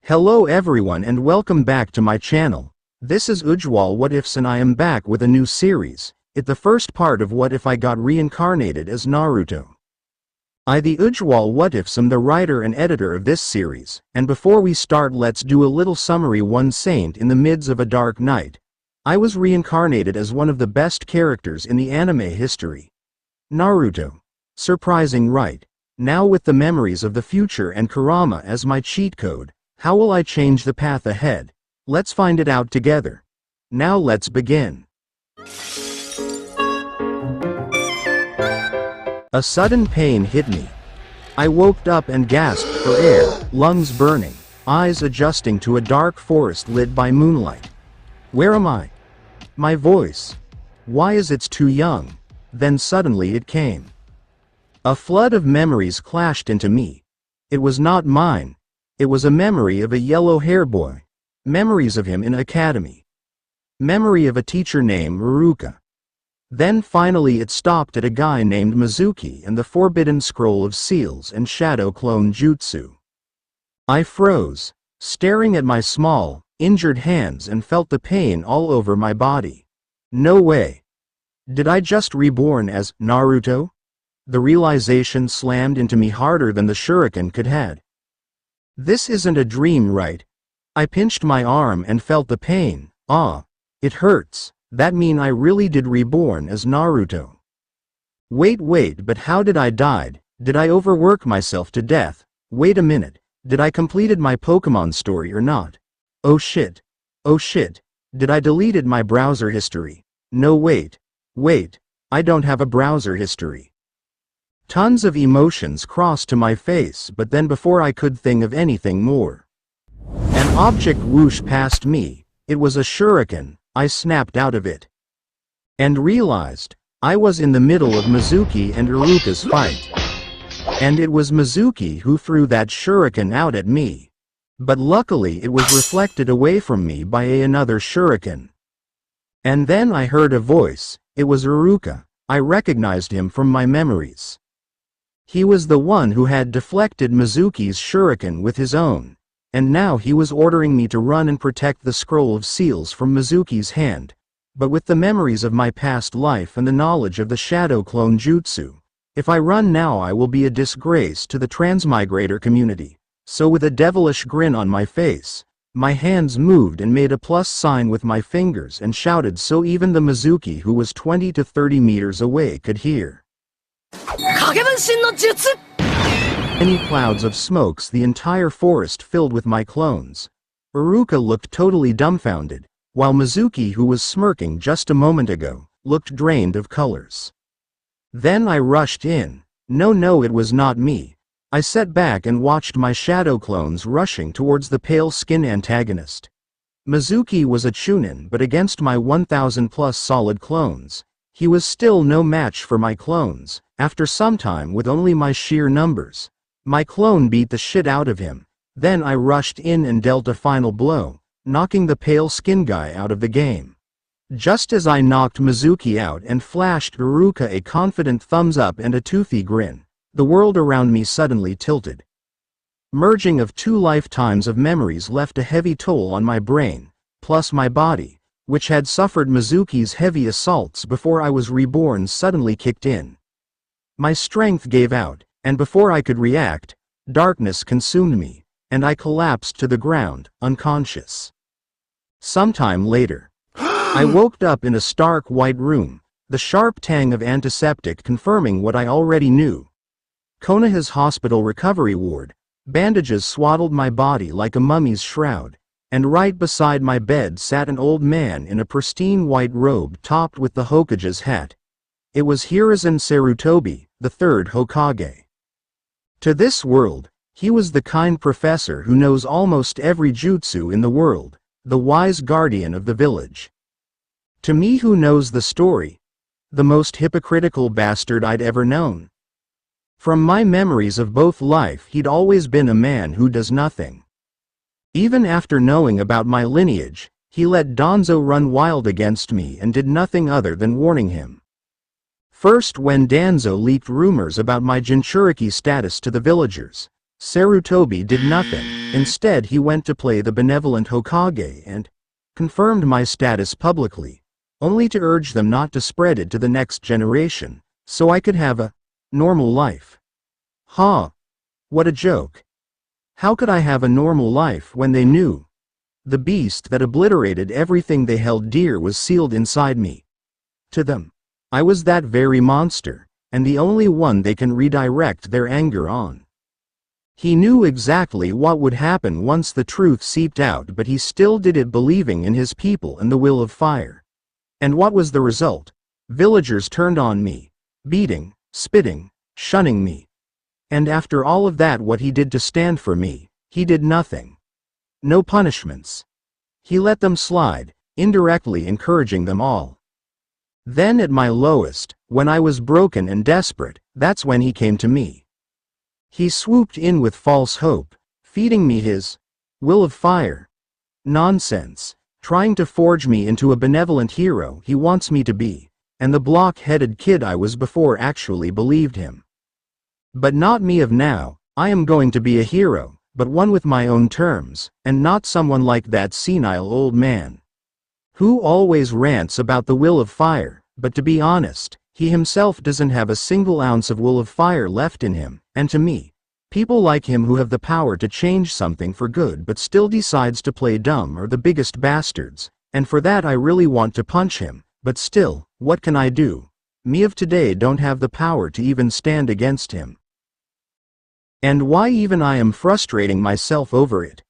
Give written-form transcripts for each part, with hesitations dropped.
Hello everyone and welcome back to my channel. This is Ujjwal Whatifs and I am back with a new series. It's the first part of What If I Got Reincarnated as Naruto. I the Ujjwal Whatifs am the writer and editor of this series, and before we start let's do a little summary. One saint in the midst of a dark night. I was reincarnated as one of the best characters in the anime history. Naruto. Surprising, right? Now with the memories of the future and kurama as my cheat code. How will I change the path ahead? Let's find it out together. Now let's begin. A sudden pain hit me. I woke up and gasped for air, lungs burning, eyes adjusting to a dark forest lit by moonlight. Where am I? My voice. Why is it too young? Then suddenly it came. A flood of memories clashed into me. It was not mine. It was a memory of a yellow-haired boy. Memories of him in academy. Memory of a teacher named Ruka. Then finally it stopped at a guy named Mizuki and the forbidden scroll of seals and shadow clone jutsu. I froze, staring at my small, injured hands and felt the pain all over my body. No way. Did I just reborn as Naruto? The realization slammed into me harder than the shuriken could have. This isn't a dream, right? I pinched my arm and felt the pain. It hurts. That mean I really did reborn as Naruto. Wait, but how did I died? Did I overwork myself to death? Wait a minute. Did I completed my Pokemon story or not? Oh shit. Did I deleted my browser history? No, wait. I don't have a browser history. Tons of emotions crossed to my face, but then before I could think of anything more, an object whooshed past me. It was a shuriken. I snapped out of it and realized I was in the middle of Mizuki and Iruka's fight. And it was Mizuki who threw that shuriken out at me. But luckily it was reflected away from me by another shuriken. And then I heard a voice. It was Iruka. I recognized him from my memories. He was the one who had deflected Mizuki's shuriken with his own, and now he was ordering me to run and protect the scroll of seals from Mizuki's hand. But with the memories of my past life and the knowledge of the shadow clone jutsu, if I run now I will be a disgrace to the transmigrator community. So with a devilish grin on my face, my hands moved and made a plus sign with my fingers and shouted so even the Mizuki who was 20 to 30 meters away could hear. Many clouds of smokes, the entire forest filled with my clones. Iruka looked totally dumbfounded, while Mizuki, who was smirking just a moment ago, looked drained of colors. Then I rushed in. No, it was not me. I sat back and watched my shadow clones rushing towards the pale skin antagonist. Mizuki was a chunin, but against my 1,000 plus solid clones, he was still no match for my clones. After some time with only my sheer numbers, my clone beat the shit out of him. Then I rushed in and dealt a final blow, knocking the pale skin guy out of the game. Just as I knocked Mizuki out and flashed Iruka a confident thumbs up and a toothy grin, the world around me suddenly tilted. Merging of 2 lifetimes of memories left a heavy toll on my brain, plus my body, which had suffered Mizuki's heavy assaults before I was reborn, suddenly kicked in. My strength gave out, and before I could react, darkness consumed me, and I collapsed to the ground, unconscious. Sometime later, I woke up in a stark white room, the sharp tang of antiseptic confirming what I already knew. Konoha's hospital recovery ward. Bandages swaddled my body like a mummy's shroud, and right beside my bed sat an old man in a pristine white robe topped with the Hokage's hat. It was Hiruzen Sarutobi, the 3rd Hokage. To this world, he was the kind professor who knows almost every jutsu in the world, the wise guardian of the village. To me, who knows the story, the most hypocritical bastard I'd ever known. From my memories of both life, he'd always been a man who does nothing. Even after knowing about my lineage, he let Danzo run wild against me and did nothing other than warning him. First when Danzo leaked rumors about my Jinchuriki status to the villagers, Sarutobi did nothing. Instead he went to play the benevolent Hokage and confirmed my status publicly, only to urge them not to spread it to the next generation, so I could have a normal life. Ha! What a joke. How could I have a normal life when they knew? The beast that obliterated everything they held dear was sealed inside me. To them, I was that very monster, and the only one they can redirect their anger on. He knew exactly what would happen once the truth seeped out, but he still did it believing in his people and the will of fire. And what was the result? Villagers turned on me, beating, spitting, shunning me. And after all of that, what he did to stand for me, he did nothing. No punishments. He let them slide, indirectly encouraging them all. Then at my lowest, when I was broken and desperate, that's when he came to me. He swooped in with false hope, feeding me his will of fire. Nonsense, trying to forge me into a benevolent hero he wants me to be, and the block-headed kid I was before actually believed him. But not me of now. I am going to be a hero, but one with my own terms, and not someone like that senile old man, who always rants about the will of fire, but to be honest, he himself doesn't have a single ounce of will of fire left in him, and to me, people like him who have the power to change something for good but still decides to play dumb are the biggest bastards, and for that I really want to punch him, but still, what can I do? Me of today don't have the power to even stand against him. And why even I am frustrating myself over it.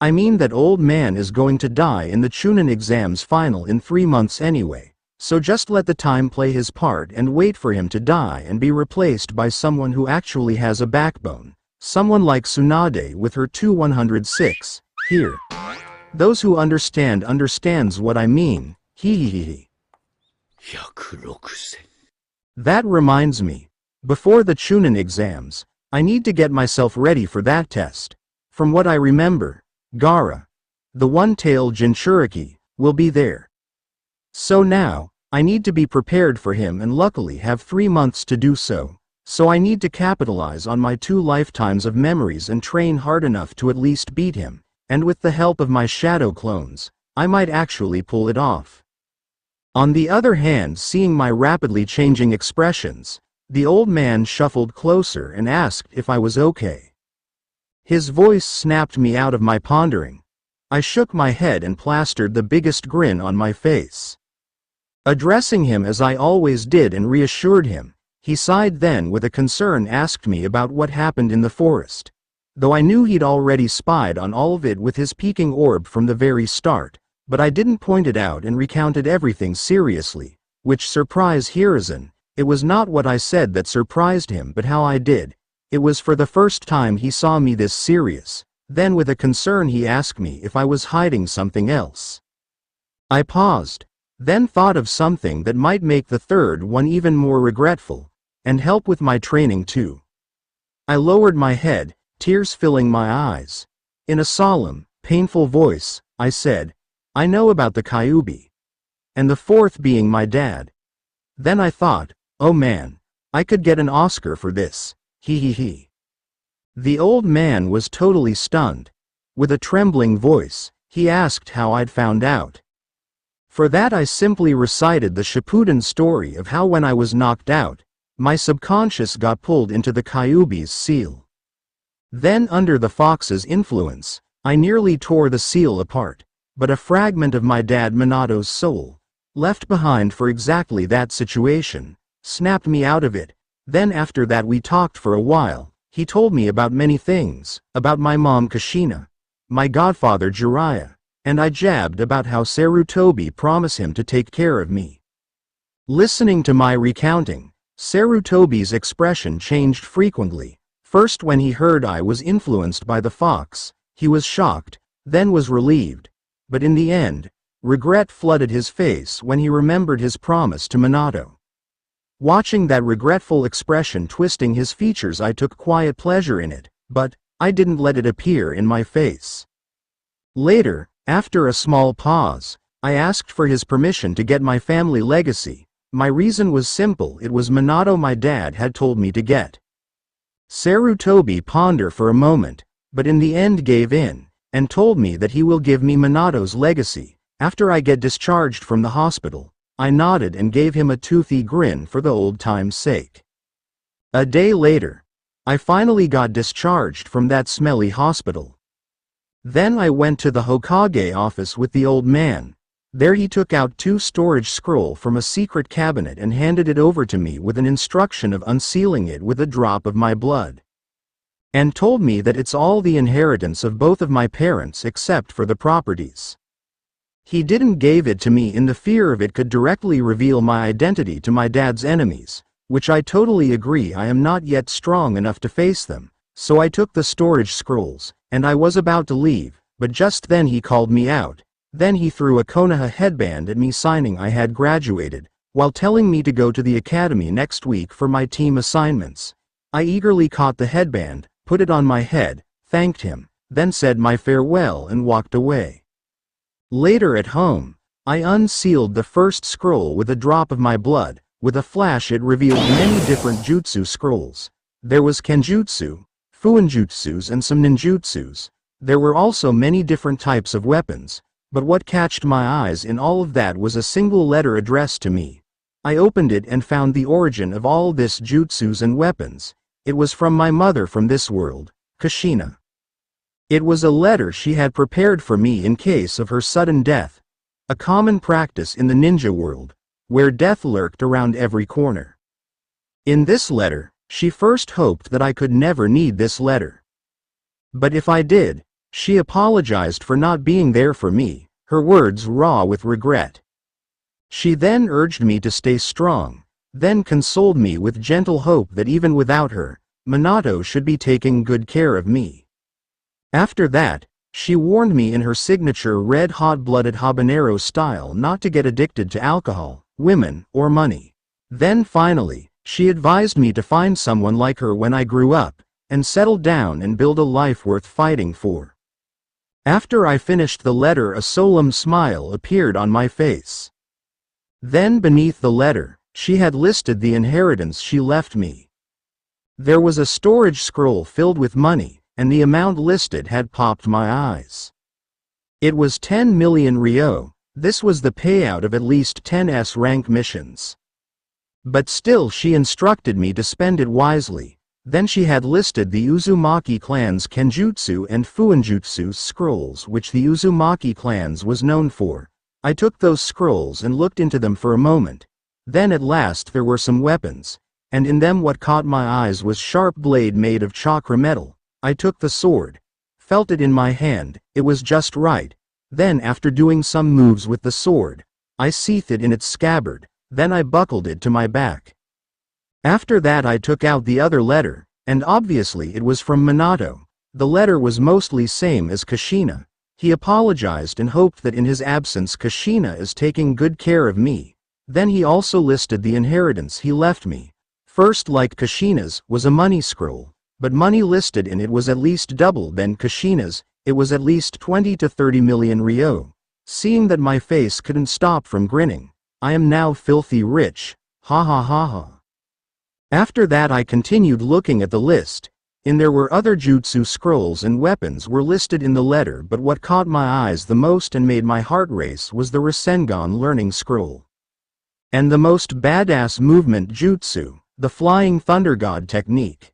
I mean that old man is going to die in the Chunin exams final in 3 months anyway. So just let the time play his part and wait for him to die and be replaced by someone who actually has a backbone. Someone like Tsunade with her 2106, here. Those who understands what I mean, hehehe. That reminds me. Before the Chunin exams, I need to get myself ready for that test. From what I remember, Gaara, the one-tailed Jinchuriki, will be there. So now, I need to be prepared for him and luckily have 3 months to do so. So I need to capitalize on my 2 lifetimes of memories and train hard enough to at least beat him, and with the help of my shadow clones, I might actually pull it off. On the other hand, seeing my rapidly changing expressions, the old man shuffled closer and asked if I was okay. His voice snapped me out of my pondering. I shook my head and plastered the biggest grin on my face. Addressing him as I always did and reassured him, he sighed, then with a concern asked me about what happened in the forest. Though I knew he'd already spied on all of it with his peeking orb from the very start, but I didn't point it out and recounted everything seriously, which surprised Hiruzen. It was not what I said that surprised him but how I did. It was for the first time he saw me this serious. Then with a concern he asked me if I was hiding something else. I paused, then thought of something that might make the third one even more regretful, and help with my training too. I lowered my head, tears filling my eyes. In a solemn, painful voice, I said, I know about the Kyuubi. And the fourth being my dad. Then I thought, oh man, I could get an Oscar for this, hehehe. The old man was totally stunned. With a trembling voice, he asked how I'd found out. For that I simply recited the Shippuden story of how when I was knocked out, my subconscious got pulled into the Kyuubi's seal. Then under the fox's influence, I nearly tore the seal apart, but a fragment of my dad Minato's soul, left behind for exactly that situation, snapped me out of it. Then after that we talked for a while. He told me about many things, about my mom Kushina, my godfather Jiraiya, and I jabbed about how Sarutobi promised him to take care of me. Listening to my recounting, Sarutobi's expression changed frequently. First when he heard I was influenced by the fox, he was shocked, then was relieved. But in the end, regret flooded his face when he remembered his promise to Minato. Watching that regretful expression twisting his features, I took quiet pleasure in it, but I didn't let it appear in my face. Later, after a small pause, I asked for his permission to get my family legacy. My reason was simple: it was Minato my dad had told me to get. Sarutobi pondered for a moment, but in the end gave in, and told me that he will give me Minato's legacy, after I get discharged from the hospital. I nodded and gave him a toothy grin for the old time's sake. A day later, I finally got discharged from that smelly hospital. Then I went to the Hokage office with the old man. There he took out 2 storage scrolls from a secret cabinet and handed it over to me with an instruction of unsealing it with a drop of my blood. And told me that it's all the inheritance of both of my parents except for the properties. He didn't give it to me in the fear of it could directly reveal my identity to my dad's enemies, which I totally agree. I am not yet strong enough to face them, so I took the storage scrolls, and I was about to leave, but just then he called me out. Then he threw a Konoha headband at me signing I had graduated, while telling me to go to the academy next week for my team assignments. I eagerly caught the headband, put it on my head, thanked him, then said my farewell and walked away. Later at home, I unsealed the first scroll with a drop of my blood. With a flash it revealed many different jutsu scrolls. There was kenjutsu, fuinjutsus and some ninjutsus. There were also many different types of weapons, but what catched my eyes in all of that was a single letter addressed to me. I opened it and found the origin of all this jutsus and weapons. It was from my mother from this world, Kushina. It was a letter she had prepared for me in case of her sudden death, a common practice in the ninja world, where death lurked around every corner. In this letter, she first hoped that I could never need this letter. But if I did, she apologized for not being there for me, her words raw with regret. She then urged me to stay strong, then consoled me with gentle hope that even without her, Minato should be taking good care of me. After that, she warned me in her signature red hot-blooded habanero style not to get addicted to alcohol, women, or money. Then finally, she advised me to find someone like her when I grew up, and settle down and build a life worth fighting for. After I finished the letter, a solemn smile appeared on my face. Then beneath the letter, she had listed the inheritance she left me. There was a storage scroll filled with money, and the amount listed had popped my eyes. It was 10 million ryo. This was the payout of at least 10 S rank missions. But still she instructed me to spend it wisely. Then she had listed the Uzumaki clan's Kenjutsu and Fuinjutsu scrolls, which the Uzumaki clans was known for. I took those scrolls and looked into them for a moment. Then at last there were some weapons, and in them what caught my eyes was sharp blade made of chakra metal. I took the sword, felt it in my hand, it was just right. Then after doing some moves with the sword, I sheathed it in its scabbard, then I buckled it to my back. After that I took out the other letter, and obviously it was from Minato. The letter was mostly same as Kushina. He apologized and hoped that in his absence Kushina is taking good care of me. Then he also listed the inheritance he left me. First, like Kushina's, was a money scroll. But money listed in it was at least double than Kushina's. It was at least 20 to 30 million ryo. Seeing that my face couldn't stop from grinning. I am now filthy rich. Ha ha ha ha. After that I continued looking at the list. There were other jutsu scrolls and weapons were listed in the letter, but what caught my eyes the most and made my heart race was the Rasengan learning scroll. And the most badass movement jutsu, the Flying Thunder God technique.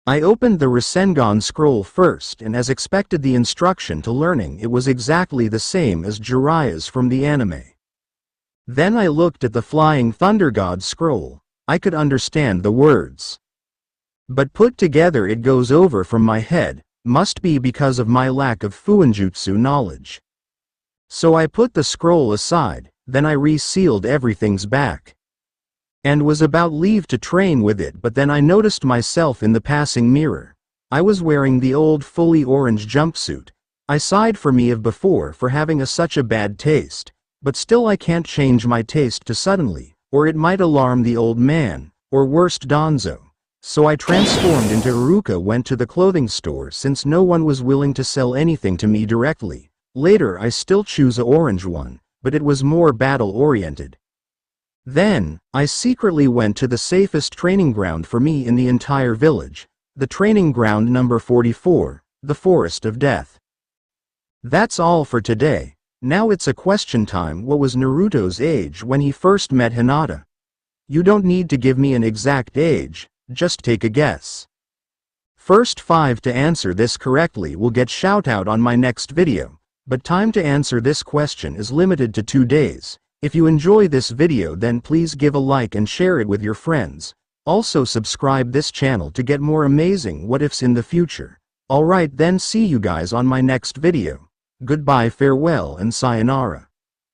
I opened the Rasengan scroll first, and as expected the instruction to learning it was exactly the same as Jiraiya's from the anime. Then I looked at the Flying Thunder God scroll. I could understand the words. But put together it goes over from my head, must be because of my lack of Fuinjutsu knowledge. So I put the scroll aside, then I resealed everything's back. And was about leave to train with it, but then I noticed myself in the passing mirror. I was wearing the old fully orange jumpsuit. I sighed for me of before for having such a bad taste, but still I can't change my taste to suddenly, or it might alarm the old man, or worst Donzo. So I transformed into Iruka, went to the clothing store since no one was willing to sell anything to me directly. Later I still choose a orange one, but it was more battle-oriented. Then, I secretly went to the safest training ground for me in the entire village. The training ground number 44, the Forest of Death. That's all for today. Now it's a question time. What was Naruto's age when he first met Hinata? You don't need to give me an exact age, just take a guess. First 5 to answer this correctly will get shoutout on my next video, but time to answer this question is limited to 2 days. If you enjoy this video then please give a like and share it with your friends. Also subscribe this channel to get more amazing what ifs in the future. Alright then, see you guys on my next video. Goodbye, farewell and sayonara.